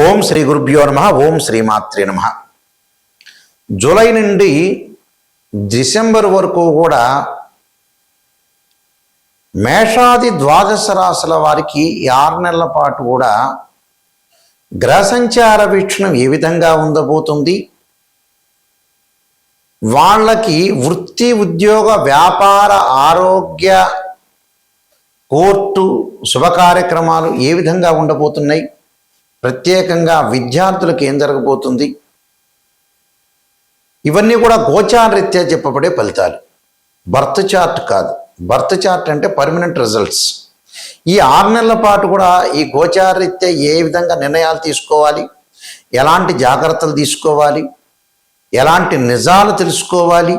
ఓం శ్రీ గురుభ్యో నమః. ఓం శ్రీమాత్రే నమః. జూలై నుండి డిసెంబర్ వరకు కూడా మేషాది ద్వాదశ రాశుల వారికి ఈ 6 నెలల పాటు కూడా గ్రహ సంచార వీక్షణం ఏ విధంగా ఉండబోతుంది, వాళ్ళకి వృత్తి, ఉద్యోగ, వ్యాపార, ఆరోగ్య, కోర్టు శుభ కార్యక్రమాలు ఏ విధంగా ఉండబోతున్నాయి, ప్రత్యేకంగా విద్యార్థులకు ఏం జరగబోతుంది, ఇవన్నీ కూడా గోచారరీత్యా చెప్పబడే ఫలితాలు. బర్త్ చార్ట్ కాదు. బర్త్ చార్ట్ అంటే పర్మనెంట్ రిజల్ట్స్. ఈ 6 నెలల పాటు కూడా ఈ గోచారరీత్యా ఏ విధంగా నిర్ణయాలు తీసుకోవాలి, ఎలాంటి జాగ్రత్తలు తీసుకోవాలి, ఎలాంటి నిజాలు తెలుసుకోవాలి.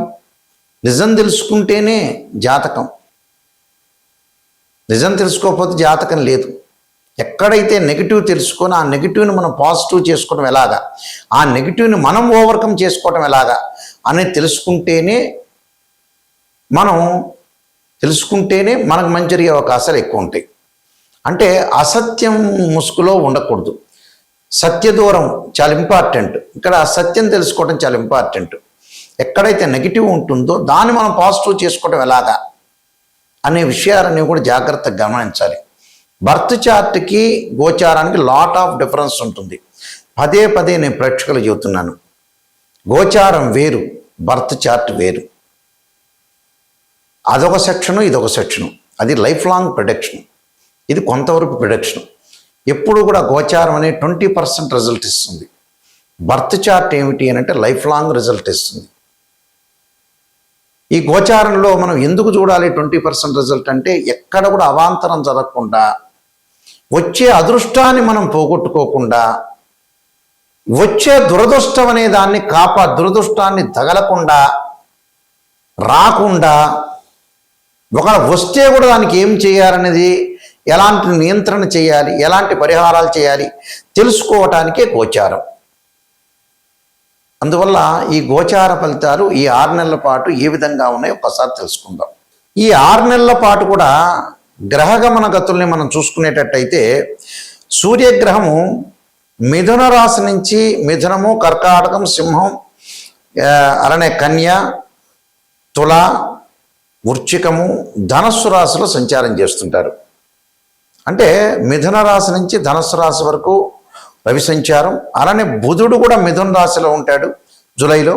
నిజం తెలుసుకుంటేనే జాతకం, నిజం తెలుసుకోకపోతే జాతకం లేదు. ఎక్కడైతే నెగిటివ్ తెలుసుకొని ఆ నెగిటివ్ని మనం పాజిటివ్ చేసుకోవడం ఎలాగా, ఆ నెగిటివ్ని మనం ఓవర్కమ్ చేసుకోవడం ఎలాగా అనేది తెలుసుకుంటేనే మనకు మంచి జరిగే అవకాశాలు ఎక్కువ ఉంటాయి. అంటే అసత్యం ముసుగులో ఉండకూడదు. సత్య దూరం చాలా ఇంపార్టెంట్. ఇక్కడ సత్యం తెలుసుకోవడం చాలా ఇంపార్టెంట్. ఎక్కడైతే నెగిటివ్ ఉంటుందో దాన్ని మనం పాజిటివ్ చేసుకోవడం ఎలాగా అనే విషయాలన్నీ కూడా జాగ్రత్తగా గమనించాలి. బర్త్ చార్ట్కి గోచారానికి లాట్ ఆఫ్ డిఫరెన్స్ ఉంటుంది. పదే పదే నేను ప్రేక్షకులు చెబుతున్నాను, గోచారం వేరు, బర్త్ చార్ట్ వేరు. అదొక సెక్షను, ఇదొక సెక్షను. అది లైఫ్ లాంగ్ ప్రిడిక్షన్, ఇది కొంతవరకు ప్రిడిక్షన్. ఎప్పుడు కూడా గోచారం అనే 20% రిజల్ట్ ఇస్తుంది. బర్త్ చార్ట్ ఏమిటి అని అంటే లైఫ్ లాంగ్ రిజల్ట్ ఇస్తుంది. ఈ గోచారంలో మనం ఎందుకు చూడాలి 20% రిజల్ట్ అంటే, ఎక్కడ కూడా అవాంతరం జరగకుండా, వచ్చే అదృష్టాన్ని మనం పోగొట్టుకోకుండా, వచ్చే దురదృష్టం అనే దాన్ని దురదృష్టాన్ని తగలకుండా, రాకుండా, ఒకవేళ వస్తే కూడా దానికి ఏం చేయాలనేది, ఎలాంటి నియంత్రణ చేయాలి, ఎలాంటి పరిహారాలు చేయాలి తెలుసుకోవటానికే గోచారం. అందువల్ల ఈ గోచార ఫలితాలు ఈ 6 నెలల పాటు ఏ విధంగా ఉన్నాయో ఒకసారి తెలుసుకుందాం. ఈ 6 నెలల పాటు కూడా గ్రహగమన గతుల్ని మనం చూసుకునేటట్టయితే, సూర్యగ్రహము మిథున రాశి నుంచి మిథునము, కర్కాటకం, సింహం, అలానే కన్య, తుల, వృశ్చికము, ధనస్సు రాశిలో సంచారం చేస్తుంటారు. అంటే మిథున రాశి నుంచి ధనస్సు రాశి వరకు రవి సంచారం. అలానే బుధుడు కూడా మిథున రాశిలో ఉంటాడు జూలైలో.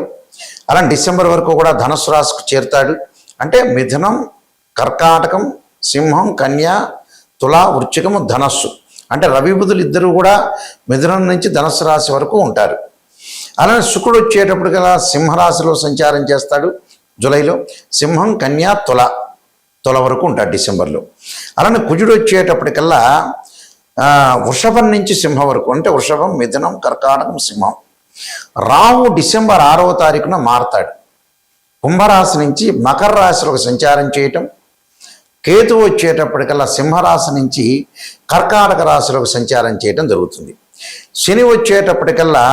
అలానే డిసెంబర్ వరకు కూడా ధనస్సు రాశికి చేరుతాడు. అంటే మిథునం, కర్కాటకం, సింహం, కన్య, తుల, వృశ్చికము, ధనస్సు. అంటే రవి బుధులు ఇద్దరు కూడా మిథునం నుంచి ధనస్సు రాశి వరకు ఉంటారు. అలానే శుక్రుడు వచ్చేటప్పటికల్లా సింహరాశిలో సంచారం చేస్తాడు జూలైలో. సింహం, కన్య, తుల వరకు ఉంటాడు డిసెంబర్లో. అలానే కుజుడు వచ్చేటప్పటికల్లా వృషభం నుంచి సింహం వరకు, అంటే వృషభం, మిథునం, కర్కాటకం, సింహం. రాహు డిసెంబర్ 6వ తారీఖున మారతాడు. కుంభరాశి నుంచి మకర రాశిలోకి సంచారం చేయటం. కేతు వచ్చేటప్పటికల్లా సింహరాశి నుంచి కర్కాటక రాశిలోకి సంచారం చేయటం జరుగుతుంది. శని వచ్చేటప్పటికల్లా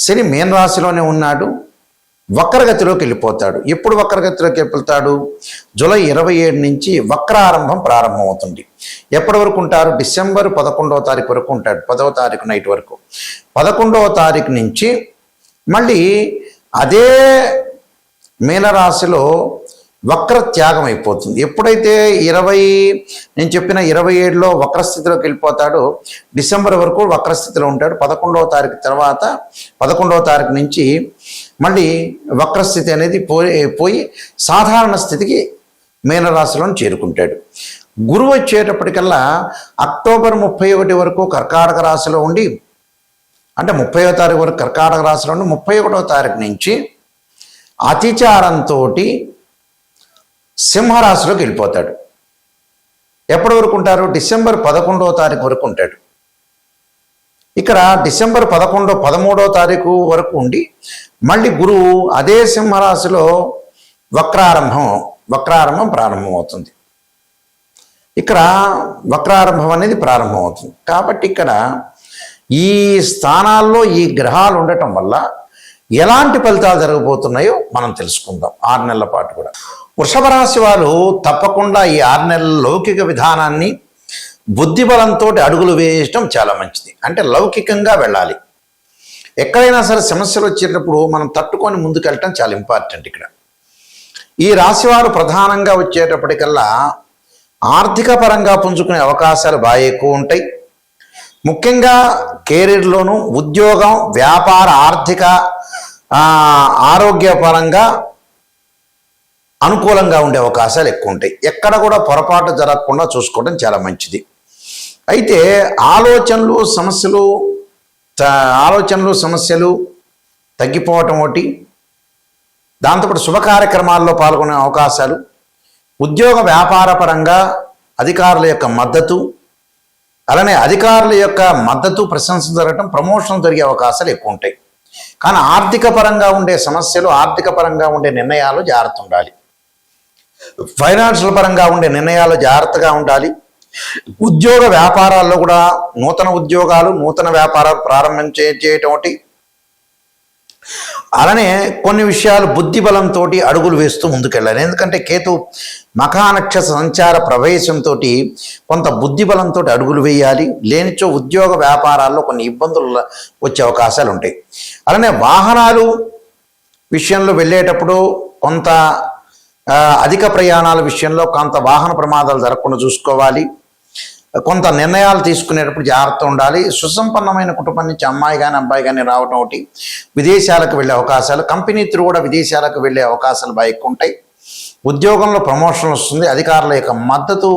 శని మీన రాశిలోనే ఉన్నాడు, వక్రగతిలోకి వెళ్ళిపోతాడు. ఎప్పుడు వక్రగతిలోకి వెళ్ళిపోతాడు? జూలై 27 నుంచి వక్రారంభం ప్రారంభమవుతుంది. ఎప్పటి వరకు ఉంటారు? డిసెంబర్ 11వ తారీఖు వరకు ఉంటాడు. 10వ తారీఖు నైట్ వరకు. 11వ తారీఖు నుంచి మళ్ళీ అదే మీనరాశిలో వక్ర త్యాగం అయిపోతుంది. ఎప్పుడైతే నేను చెప్పిన 27లో వక్రస్థితిలోకి వెళ్ళిపోతాడో, డిసెంబర్ వరకు వక్రస్థితిలో ఉంటాడు. 11వ తారీఖు తర్వాత 11వ తారీఖు నుంచి మళ్ళీ వక్రస్థితి అనేది పోయి సాధారణ స్థితికి మీనరాశిలో చేరుకుంటాడు. గురువు వచ్చేటప్పటికల్లా అక్టోబర్ 31 వరకు కర్కాటక రాశిలో ఉండి, అంటే 30వ తారీఖు వరకు కర్కాటక రాశిలో ఉండి 31వ తారీఖు నుంచి అతిచారంతో సింహరాశిలోకి వెళ్ళిపోతాడు. ఎప్పటి వరకు ఉంటారు? డిసెంబర్ 11వ తారీఖు వరకు ఉంటాడు. ఇక్కడ డిసెంబర్ 13వ తారీఖు వరకు ఉండి మళ్ళీ గురువు అదే సింహరాశిలో వక్రారంభం ప్రారంభమవుతుంది. ఇక్కడ వక్రారంభం అనేది ప్రారంభమవుతుంది. కాబట్టి ఇక్కడ ఈ స్థానాల్లో ఈ గ్రహాలు ఉండటం వల్ల ఎలాంటి ఫలితాలు జరగబోతున్నాయో మనం తెలుసుకుందాం 6 నెలల పాటు కూడా. వృషభ రాశి వారు తప్పకుండా ఈ 6 నెలల లౌకిక విధానాన్ని బుద్ధి బలంతో అడుగులు వేయడం చాలా మంచిది. అంటే లౌకికంగా వెళ్ళాలి. ఎక్కడైనా సరే సమస్యలు వచ్చేటప్పుడు మనం తట్టుకొని ముందుకెళ్ళటం చాలా ఇంపార్టెంట్. ఇక్కడ ఈ రాశివారు ప్రధానంగా వచ్చేటప్పటికల్లా ఆర్థిక పరంగా పుంజుకునే అవకాశాలు బాగా ఎక్కువ ఉంటాయి. ముఖ్యంగా కెరీర్లోను, ఉద్యోగం, వ్యాపార, ఆర్థిక, ఆరోగ్యపరంగా అనుకూలంగా ఉండే అవకాశాలు ఎక్కువ ఉంటాయి. ఎక్కడ కూడా పొరపాటు జరగకుండా చూసుకోవడం చాలా మంచిది. అయితే ఆలోచనలు సమస్యలు తగ్గిపోవటం ఒకటి, దాంతోపాటు శుభ కార్యక్రమాల్లో పాల్గొనే అవకాశాలు, ఉద్యోగ వ్యాపార పరంగా అధికారుల యొక్క మద్దతు, అలానే అధికారుల యొక్క మద్దతు, ప్రశంస జరగటం, ప్రమోషన్ జరిగే అవకాశాలు ఎక్కువ ఉంటాయి. కానీ ఆర్థిక పరంగా ఉండే సమస్యలు, ఆర్థిక పరంగా ఉండే నిర్ణయాలు జాగ్రత్త ఉండాలి. ఫైనాన్షియల్ పరంగా ఉండే నిర్ణయాలు జాగ్రత్తగా ఉండాలి. ఉద్యోగ వ్యాపారాల్లో కూడా నూతన ఉద్యోగాలు, నూతన వ్యాపారాలు ప్రారంభం చేయటం ఒకటి, అలానే కొన్ని విషయాలు బుద్ధి బలంతో అడుగులు వేస్తూ ముందుకెళ్ళాలి. ఎందుకంటే కేతు మఖా నక్షత్ర సంచార ప్రవేశంతో కొంత బుద్ధి బలంతో అడుగులు వేయాలి. లేనిచో ఉద్యోగ వ్యాపారాల్లో కొన్ని ఇబ్బందులు వచ్చే అవకాశాలు ఉంటాయి. అలానే వాహనాలు విషయంలో వెళ్ళేటప్పుడు కొంత అధిక ప్రయాణాల విషయంలో కొంత వాహన ప్రమాదాలు జరగకుండా చూసుకోవాలి. కొంత నిర్ణయాలు తీసుకునేటప్పుడు జాగ్రత్త ఉండాలి. సుసంపన్నమైన కుటుంబం నుంచి అమ్మాయి కానీ అబ్బాయి కానీ రావడం ఒకటి, విదేశాలకు వెళ్ళే అవకాశాలు, కంపెనీ త్రూ కూడా విదేశాలకు వెళ్ళే అవకాశాలు బాగా ఎక్కువ ఉంటాయి. ఉద్యోగంలో ప్రమోషన్ వస్తుంది, అధికారుల యొక్క మద్దతు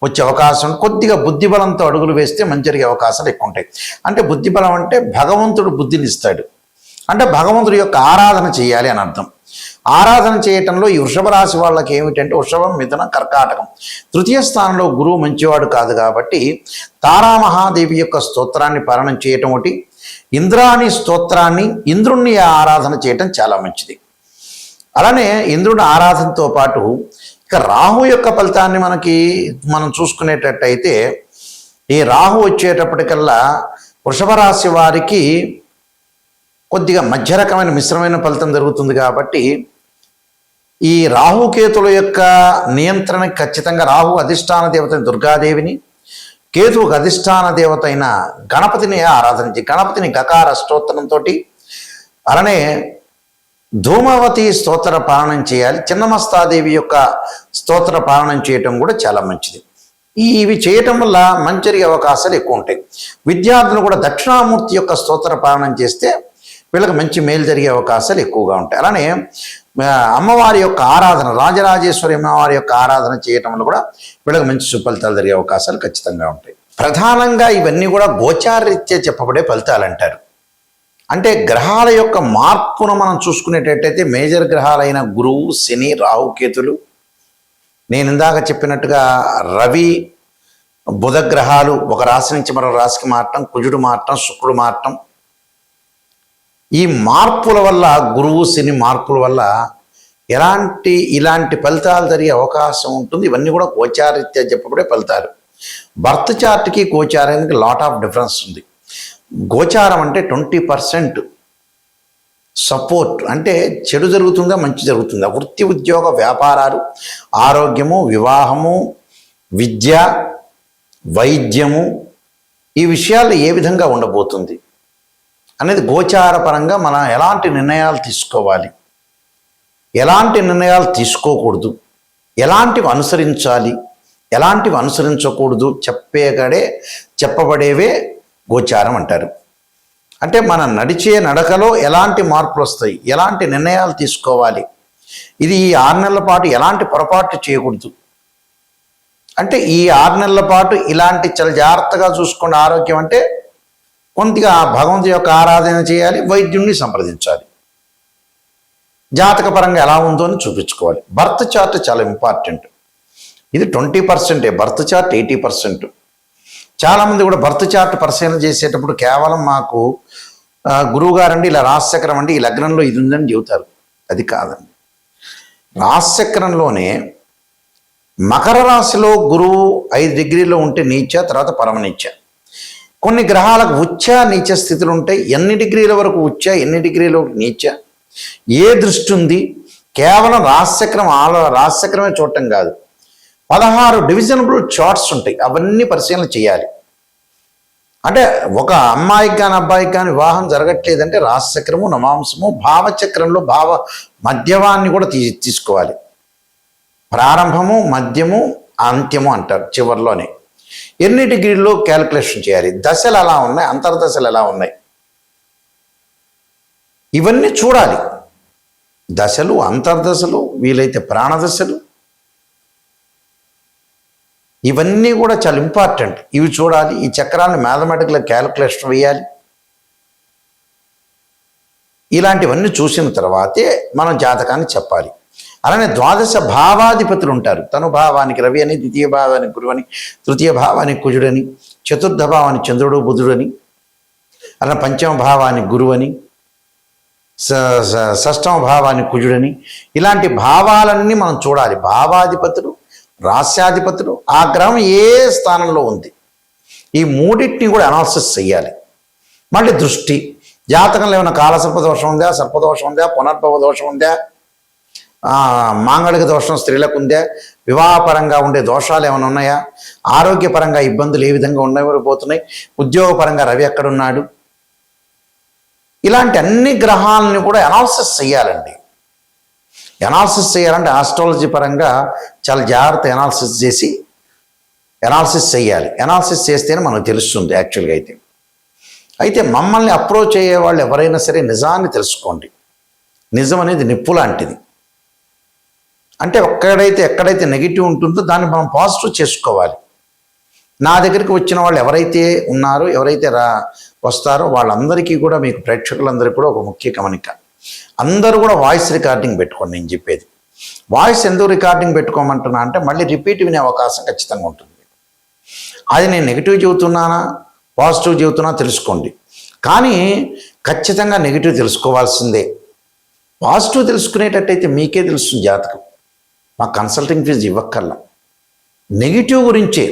వచ్చే అవకాశం, కొద్దిగా బుద్ధిబలంతో అడుగులు వేస్తే మంచి జరిగే అవకాశాలు ఎక్కువ ఉంటాయి. అంటే బుద్ధిబలం అంటే భగవంతుడు బుద్ధిని ఇస్తాడు, అంటే భగవంతుడి యొక్క ఆరాధన చేయాలి అని అర్థం. ఆరాధన చేయటంలో ఈ వృషభ రాశి వాళ్ళకి ఏమిటంటే వృషభం, మిథున, కర్కాటకం, తృతీయ స్థానంలో గురువు మంచివాడు కాదు కాబట్టి తారామహాదేవి యొక్క స్తోత్రాన్ని పారాయణం చేయటం ఒకటి, ఇంద్రాణి స్తోత్రాన్ని, ఇంద్రుణ్ణి ఆరాధన చేయటం చాలా మంచిది. అలానే ఇంద్రుని ఆరాధనతో పాటు ఇక రాహు యొక్క ఫలితాన్ని మనం చూసుకునేటట్టయితే ఈ రాహు వచ్చేటప్పటికల్లా వృషభ రాశి వారికి కొద్దిగా మధ్య రకమైన మిశ్రమైన ఫలితం జరుగుతుంది. కాబట్టి ఈ రాహుకేతుల యొక్క నియంత్రణ ఖచ్చితంగా రాహు అధిష్టాన దేవత దుర్గాదేవిని, కేతువుకు అధిష్టాన దేవత అయిన గణపతిని ఆరాధించి గణపతిని గకార స్తోత్రంతో, అలానే ధూమవతి స్తోత్ర పాలనం చేయాలి. చిన్నమస్తాదేవి యొక్క స్తోత్ర పాలనం చేయటం కూడా చాలా మంచిది. ఇవి చేయటం వల్ల మంచి జరిగే అవకాశాలు ఎక్కువ ఉంటాయి. విద్యార్థులు కూడా దక్షిణామూర్తి యొక్క స్తోత్ర పాలనం చేస్తే వీళ్ళకి మంచి మేలు జరిగే అవకాశాలు ఎక్కువగా ఉంటాయి. అలానే అమ్మవారి యొక్క ఆరాధన, రాజరాజేశ్వరి అమ్మవారి యొక్క ఆరాధన చేయటం వల్ల కూడా వీళ్ళకి మంచి సుఫలితాలు జరిగే అవకాశాలు ఖచ్చితంగా ఉంటాయి. ప్రధానంగా ఇవన్నీ కూడా గోచారరీత్యా చెప్పబడే ఫలితాలు అంటారు. అంటే గ్రహాల యొక్క మార్పును మనం చూసుకునేటట్టయితే మేజర్ గ్రహాలైన గురువు, శని, రాహుకేతులు, నేను ఇందాక చెప్పినట్టుగా రవి, బుధ గ్రహాలు ఒక రాశి నుంచి మరో రాశికి మారటం, కుజుడు మారటం, శుక్రుడు మారటం, ఈ మార్పుల వల్ల, గురువు శని మార్పుల వల్ల ఇలాంటి ఫలితాలు జరిగే అవకాశం ఉంటుంది. ఇవన్నీ కూడా గోచారరీత్యా చెప్పబడే ఫలితాలు. బర్త్ చార్ట్కి గోచారానికి లాట్ ఆఫ్ డిఫరెన్స్ ఉంది. గోచారం అంటే 20% సపోర్ట్, అంటే చెడు జరుగుతుందా మంచి జరుగుతుందా, వృత్తి, ఉద్యోగ, వ్యాపారాలు, ఆరోగ్యము, వివాహము, విద్య, వైద్యము, ఈ విషయాలు ఏ విధంగా ఉండబోతుంది అనేది గోచార పరంగా మనం ఎలాంటి నిర్ణయాలు తీసుకోవాలి, ఎలాంటి నిర్ణయాలు తీసుకోకూడదు, ఎలాంటివి అనుసరించాలి, ఎలాంటివి అనుసరించకూడదు చెప్పబడేవే గోచారం అంటారు. అంటే మన నడిచే నడకలో ఎలాంటి మార్పులు వస్తాయి, ఎలాంటి నిర్ణయాలు తీసుకోవాలి, ఇది ఈ 6 నెలల పాటు ఎలాంటి పొరపాటు చేయకూడదు, అంటే ఈ 6 నెలల పాటు ఇలాంటి చాలా జాగ్రత్తగా చూసుకోండి. ఆరోగ్యం అంటే కొంతగా భగవంతుడి యొక్క ఆరాధన చేయాలి, వైద్యుడిని సంప్రదించాలి, జాతకపరంగా ఎలా ఉందో అని చూపించుకోవాలి. బర్త్ చార్ట్ చాలా ఇంపార్టెంట్. ఇది 20%, బర్త్ చార్ట్ 80%. చాలామంది కూడా బర్త్ చార్ట్ పరిశీలన చేసేటప్పుడు కేవలం మాకు గురువుగారండి ఇలా రాశిచక్రం అండి, ఈ లగ్నంలో ఇది ఉందని చెబుతారు. అది కాదండి. రాశిచక్రంలోనే మకర రాశిలో గురువు 5 డిగ్రీలో ఉంటే నీచ, తర్వాత పరమనీచ. కొన్ని గ్రహాలకు ఉచ్చ నీచ స్థితులు ఉంటాయి. ఎన్ని డిగ్రీల వరకు ఉచ్చ, ఎన్ని డిగ్రీల వరకు నీచ, ఏ దృష్టి ఉంది, కేవలం రాశిచక్రమే చూడటం కాదు, 16 డివిజనబుల్ చార్ట్స్ ఉంటాయి, అవన్నీ పరిశీలన చేయాలి. అంటే ఒక అమ్మాయికి కానీ అబ్బాయికి కానీ వివాహం జరగట్లేదంటే రాశిచక్రము, నవాంశము, భావచక్రంలో మధ్యవాన్ని కూడా తీసుకోవాలి. ప్రారంభము, మధ్యము, అంత్యము అంటారు చివరిలోనే. ఎన్ని డిగ్రీల్లో క్యాలిక్యులేషన్ చేయాలి, దశలు ఎలా ఉన్నాయి, అంతర్దశలు ఎలా ఉన్నాయి, ఇవన్నీ చూడాలి. దశలు, అంతర్దశలు, వీలైతే ప్రాణదశలు, ఇవన్నీ కూడా చాలా ఇంపార్టెంట్. ఇవి చూడాలి. ఈ చక్రాలను మ్యాథమెటికల్ క్యాలిక్యులేషన్ వేయాలి. ఇలాంటివన్నీ చూసిన తర్వాతే మనం జాతకాన్ని చెప్పాలి. అలానే ద్వాదశ భావాధిపతులు ఉంటారు. తను భావానికి రవి అని, ద్వితీయ భావానికి గురువు అని, తృతీయ భావానికి కుజుడని, చతుర్థ భావానికి చంద్రుడు బుధుడని, అలా పంచమ భావానికి గురువు అని, షష్టమ భావానికి కుజుడని, ఇలాంటి భావాలన్నీ మనం చూడాలి. భావాధిపతులు, రాస్యాధిపతులు, ఆ గ్రహం ఏ స్థానంలో ఉంది, ఈ మూడింటిని కూడా అనాలిసిస్ చేయాలి. మళ్ళీ దృష్టి, జాతకంలో ఏమైనా కాలసర్పదోషం ఉందా, సర్పదోషం ఉందా, పునర్భవ దోషం ఉందా, మాంగళిక దోషం స్త్రీలకు ఉందా, వివాహపరంగా ఉండే దోషాలు ఏమైనా ఉన్నాయా, ఆరోగ్యపరంగా ఇబ్బందులు ఏ విధంగా ఉండబోతున్నాయి, ఉద్యోగపరంగా రవి ఎక్కడున్నాడు, ఇలాంటి అన్ని గ్రహాలని కూడా అనాలిసిస్ చేయాలండి. అనాలిసిస్ చేయాలంటే ఆస్ట్రాలజీ పరంగా చాలా జాగ్రత్త అనాలిసిస్ చేయాలి. అనాలిసిస్ చేస్తేనే మనకు తెలుస్తుంది యాక్చువల్గా. అయితే మమ్మల్ని అప్రోచ్ అయ్యే వాళ్ళు ఎవరైనా సరే నిజాన్ని తెలుసుకోండి. నిజం అనేది నిప్పు లాంటిది. అంటే ఎక్కడైతే నెగిటివ్ ఉంటుందో దాన్ని మనం పాజిటివ్ చేసుకోవాలి. నా దగ్గరికి వచ్చిన వాళ్ళు ఎవరైతే ఉన్నారో, ఎవరైతే వస్తారో వాళ్ళందరికీ కూడా, మీకు ప్రేక్షకులందరికీ కూడా ఒక ముఖ్య గమనిక, అందరూ కూడా వాయిస్ రికార్డింగ్ పెట్టుకోండి. నేను చెప్పేది వాయిస్ ఎందుకు రికార్డింగ్ పెట్టుకోమంటున్నా అంటే మళ్ళీ రిపీట్ వినే అవకాశం ఖచ్చితంగా ఉంటుంది. అది నేను నెగిటివ్ చెబుతున్నానా పాజిటివ్ చెబుతున్నా తెలుసుకోండి. కానీ ఖచ్చితంగా నెగిటివ్ తెలుసుకోవాల్సిందే. పాజిటివ్ తెలుసుకునేటట్టయితే మీకే తెలుస్తుంది జాతకం, మా కన్సల్టింగ్ ఫీజు ఇవ్వక్కర్లా. నెగిటివ్ గురించే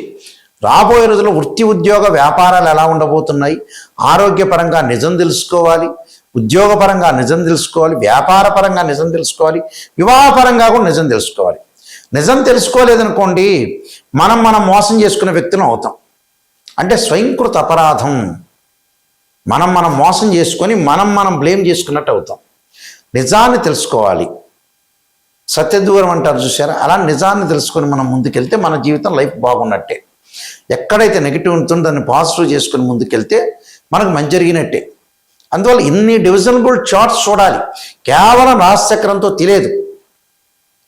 రాబోయే రోజుల్లో వృత్తి, ఉద్యోగ, వ్యాపారాలు ఎలా ఉండబోతున్నాయి, ఆరోగ్యపరంగా నిజం తెలుసుకోవాలి, ఉద్యోగపరంగా నిజం తెలుసుకోవాలి, వ్యాపారపరంగా నిజం తెలుసుకోవాలి, వివాహపరంగా కూడా నిజం తెలుసుకోవాలి. నిజం తెలుసుకోలేదనుకోండి మనం మోసం చేసుకునే వ్యక్తులం అవుతాం. అంటే స్వయంకృత అపరాధం. మనం మోసం చేసుకొని మనం బ్లేమ్ చేసుకున్నట్టు అవుతాం. నిజాన్ని తెలుసుకోవాలి. సత్యదూరం అంటారు చూసారా, అలా నిజాన్ని తెలుసుకొని మనం ముందుకెళ్తే మన జీవితం లైఫ్ బాగున్నట్టే. ఎక్కడైతే నెగిటివ్ ఉంటుందో దాన్ని పాజిటివ్ చేసుకుని ముందుకెళ్తే మనకు మంచి జరిగినట్టే. అందువల్ల ఇన్ని డివిజనబుల్ చార్ట్స్ చూడాలి. కేవలం రాశిచక్రంతో తెలియదు.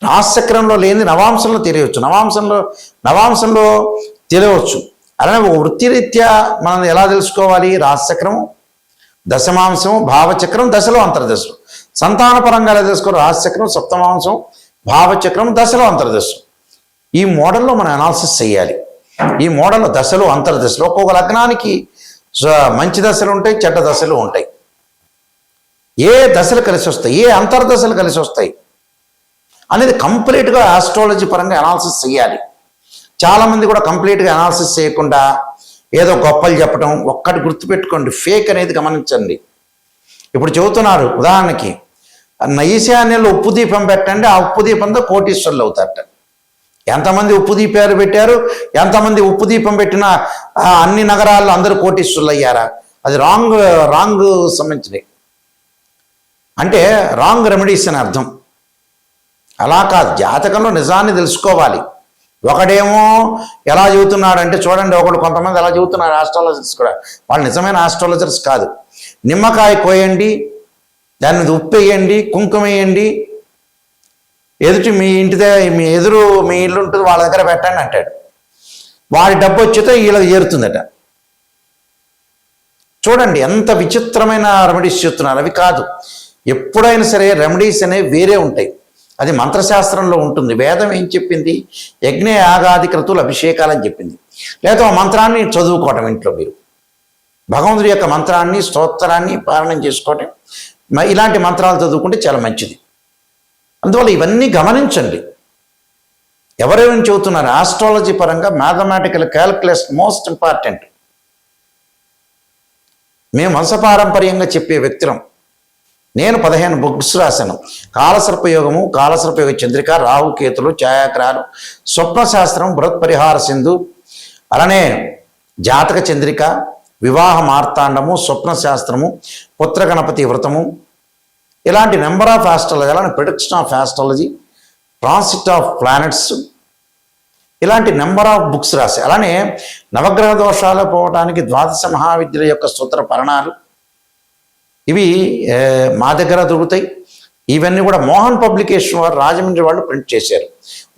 రాశిచక్రంలో లేని నవాంశంలో తెలియవచ్చు, నవాంశంలో తెలియవచ్చు. అలానే వృత్తిరీత్యా మనం ఎలా తెలుసుకోవాలి, రాశిచక్రము, దశమాంశము, భావచక్రం, దశలో అంతర్దశలు. సంతానపరంగా ఎలా తెలుసుకోవాలి, రాశిచక్రం, సప్తమాంశం, భావచక్రం, దశలో అంతర్దశలు. ఈ మోడల్లో మనం అనాలిసిస్ చేయాలి. ఈ మోడల్లో దశలు, అంతర్దశలు, ఒక్కొక్క లగ్నానికి మంచి దశలు ఉంటాయి, చెడ్డ దశలు ఉంటాయి. ఏ దశలు కలిసి వస్తాయి, ఏ అంతర్దశలు కలిసి వస్తాయి అనేది కంప్లీట్గా ఆస్ట్రాలజీ పరంగా అనాలిసిస్ చేయాలి. చాలామంది కూడా కంప్లీట్గా అనాలిసిస్ చేయకుండా ఏదో గొప్పలు చెప్పడం. ఒక్కటి గుర్తుపెట్టుకోండి, ఫేక్ అనేది గమనించండి. ఇప్పుడు చెబుతున్నారు ఉదాహరణకి, ఈశాన్యంలో ఉప్పు దీపం పెట్టండి, ఆ ఉప్పు దీపంతో కోటీశ్వరులు అవుతారట. ఎంతమంది ఉప్పు దీపాలు పెట్టారు, ఎంతమంది ఉప్పు దీపం పెట్టిన అన్ని నగరాల్లో అందరూ కోటీశ్వరులు అయ్యారా? అది రాంగ్ సంబంధించినవి. అంటే రాంగ్ రెమెడీస్ అని అర్థం. అలా కాదు, జాతకంలో నిజాన్ని తెలుసుకోవాలి. ఒకడేమో ఎలా చెబుతున్నాడంటే చూడండి, కొంతమంది ఎలా చెబుతున్నారు ఆస్ట్రాలజర్స్ కూడా, వాళ్ళు నిజమైన ఆస్ట్రాలజర్స్ కాదు. నిమ్మకాయ కోయండి, దాని మీద ఉప్పు వేయండి, కుంకుమ వేయండి, మీ ఇల్లు ఉంటుంది వాళ్ళ దగ్గర పెట్టండి అంటాడు. వాడి డబ్బు వచ్చితే వీళ్ళకి చేరుతుందట. చూడండి ఎంత విచిత్రమైన రెమెడీస్ చెప్తున్నారు. అవి కాదు. ఎప్పుడైనా సరే రెమెడీస్ అనేవి వేరే ఉంటాయి. అది మంత్రశాస్త్రంలో ఉంటుంది. వేదం ఏం చెప్పింది, యజ్ఞ యాగాది క్రతువులు అభిషేకాలని చెప్పింది. లేదా ఆ మంత్రాన్ని చదువుకోవటం ఇంట్లో, మీరు భగవంతుడి యొక్క మంత్రాన్ని, స్తోత్రాన్ని పారాయణం చేసుకోవటం, ఇలాంటి మంత్రాలు చదువుకుంటే చాలా మంచిది. అందువల్ల ఇవన్నీ గమనించండి. ఎవరెవరిని చెబుతున్నారు ఆస్ట్రాలజీ పరంగా, మ్యాథమెటికల్ క్యాలిక్యులేషన్ మోస్ట్ ఇంపార్టెంట్. మేము వంశపారంపర్యంగా చెప్పే వ్యక్తులం. నేను 15 బుక్స్ రాశాను. కాలసర్పయోగము, కాలసర్పయోగ చంద్రిక, రాహుకేతులు, ఛాయాగ్రహాలు, స్వప్నశాస్త్రం, బృహత్పరిహార సింధు, అలానే జాతక చంద్రిక, వివాహ మార్తాండము, స్వప్నశాస్త్రము, పుత్ర గణపతి వ్రతము, ఇలాంటి నెంబర్ ఆఫ్ ఆస్ట్రాలజీ, అలానే prediction of astrology, transit of planets, ఇలాంటి నెంబర్ ఆఫ్ బుక్స్ రాశాయి. అలానే నవగ్రహ దోషాలు పోవడానికి ద్వాదశ మహావిద్యల యొక్క సూత్ర పరణాలు, ఇవి మా దగ్గర దొరుకుతాయి. ఇవన్నీ కూడా మోహన్ పబ్లికేషన్ వారు రాజమండ్రి వాళ్ళు ప్రింట్ చేశారు.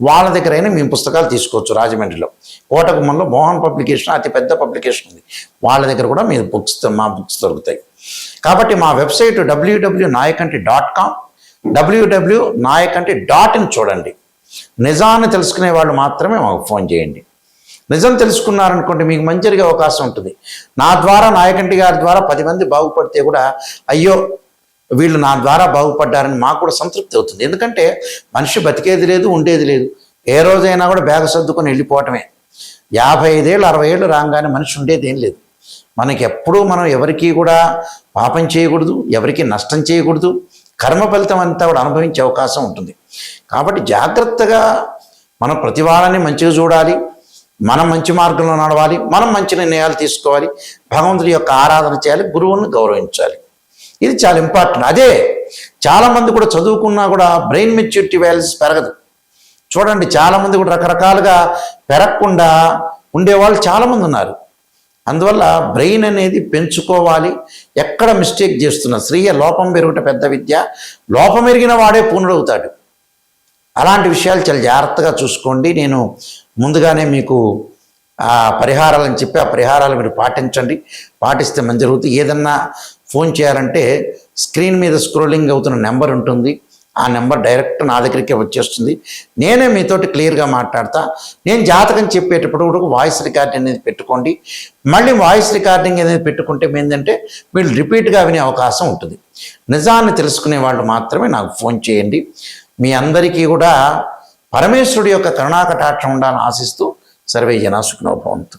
వాళ్ళ దగ్గరైనా మేము పుస్తకాలు తీసుకోవచ్చు. రాజమండ్రిలో కోటగుమ్మంలో మోహన్ పబ్లికేషన్ అతి పెద్ద పబ్లికేషన్ ఉంది. వాళ్ళ దగ్గర కూడా మీ మా బుక్స్ దొరుకుతాయి. కాబట్టి మా వెబ్సైట్ www.nayakanti.com, www.nayakanti.in చూడండి. నిజాన్ని తెలుసుకునే వాళ్ళు మాత్రమే మాకు ఫోన్ చేయండి. నిజం తెలుసుకున్నారనుకోండి మీకు మంచి జరిగే అవకాశం ఉంటుంది. నా ద్వారా, నాయకంటి గారి ద్వారా 10 మంది బాగుపడితే కూడా అయ్యో వీళ్ళు నా ద్వారా బాగుపడ్డారని మాకు కూడా సంతృప్తి అవుతుంది. ఎందుకంటే మనిషి బతికేది లేదు, ఉండేది లేదు. ఏ రోజైనా కూడా బ్యాగ్ సర్దుకొని వెళ్ళిపోవటమే. 55 ఏళ్ళు 60 ఏళ్ళు రాగానే మనిషి ఉండేది ఏం లేదు. మనకి ఎప్పుడూ మనం ఎవరికి కూడా పాపం చేయకూడదు, ఎవరికి నష్టం చేయకూడదు. కర్మ ఫలితం అంతా కూడా అనుభవించే అవకాశం ఉంటుంది. కాబట్టి జాగ్రత్తగా మనం ప్రతి వాళ్ళని మంచిగా చూడాలి, మనం మంచి మార్గంలో నడవాలి, మనం మంచి నిర్ణయాలు తీసుకోవాలి, భగవంతుడి యొక్క ఆరాధన చేయాలి, గురువుని గౌరవించాలి. ఇది చాలా ఇంపార్టెంట్. అదే చాలామంది కూడా చదువుకున్నా కూడా బ్రెయిన్ మెచ్యూరిటీ వాల్యూస్ పెరగదు. చూడండి, చాలామంది కూడా రకరకాలుగా పెరగకుండా ఉండేవాళ్ళు చాలామంది ఉన్నారు. అందువల్ల బ్రెయిన్ అనేది పెంచుకోవాలి. ఎక్కడ మిస్టేక్ చేస్తున్నా స్త్రీయ లోపం పెరుగుట పెద్ద విద్య, లోపం ఎరిగిన వాడే పూర్ణుడవుతాడు. అలాంటి విషయాలు చాలా జాగ్రత్తగా చూసుకోండి. నేను ముందుగానే మీకు ఆ పరిహారాలని చెప్పి ఆ పరిహారాలు మీరు పాటించండి. పాటిస్తే మంచి జరుగుతుంది. ఏదన్నా ఫోన్ చేయాలంటే స్క్రీన్ మీద స్క్రోలింగ్ అవుతున్న నెంబర్ ఉంటుంది. ఆ నెంబర్ డైరెక్ట్ నా దగ్గరికే వచ్చేస్తుంది. నేనే మీతోటి క్లియర్గా మాట్లాడతా. నేను జాతకం చెప్పేటప్పుడు కూడా వాయిస్ రికార్డింగ్ అనేది పెట్టుకోండి. మళ్ళీ వాయిస్ రికార్డింగ్ అనేది పెట్టుకుంటే ఏంటంటే మీరు రిపీట్గా వినే అవకాశం ఉంటుంది. నిజాన్ని తెలుసుకునే వాళ్ళు మాత్రమే నాకు ఫోన్ చేయండి. మీ అందరికీ కూడా పరమేశ్వరుడి యొక్క కరుణాకటాక్షం ఉండాలని ఆశిస్తూ సర్వే జనా సుఖినో భవంతు.